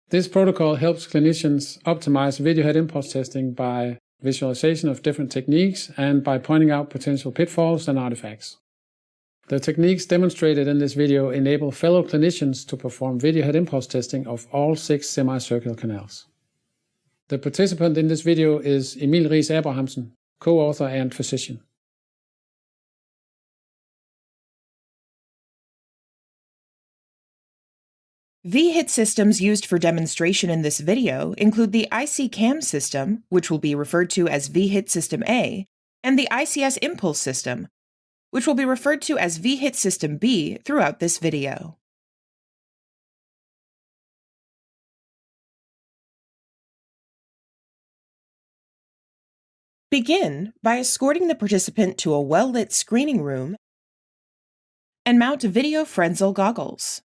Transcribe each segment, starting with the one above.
This protocol helps clinicians optimize video head impulse testing by visualization of different techniques and by pointing out potential pitfalls and artifacts. The techniques demonstrated in this video enable fellow clinicians to perform video head impulse testing of all 6 semicircular canals. The participant in this video is Emil Abrahamsen, co-author and physician. vHIT systems used for demonstration in this video include the IC-CAM system, which will be referred to as vHIT System A, and the ICS Impulse system, which will be referred to as vHIT System B throughout this video. Begin by escorting the participant to a well-lit screening room and mount video Frenzel goggles.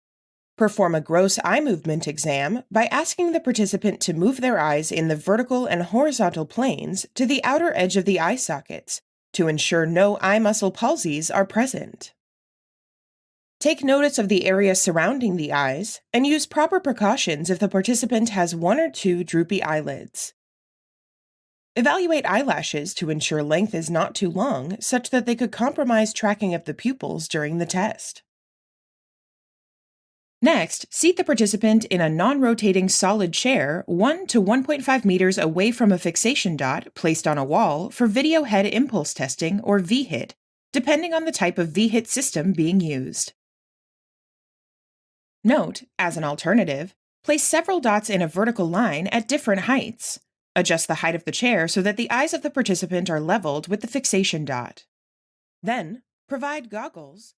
Perform a gross eye movement exam by asking the participant to move their eyes in the vertical and horizontal planes to the outer edge of the eye sockets to ensure no eye muscle palsies are present. Take notice of the area surrounding the eyes and use proper precautions if the participant has 1 or 2 droopy eyelids. Evaluate eyelashes to ensure length is not too long, such that they could compromise tracking of the pupils during the test. Next, seat the participant in a non-rotating solid chair 1 to 1.5 meters away from a fixation dot placed on a wall for video head impulse testing, or vHIT, depending on the type of vHIT system being used. Note, as an alternative, place several dots in a vertical line at different heights. Adjust the height of the chair so that the eyes of the participant are leveled with the fixation dot. Then, provide goggles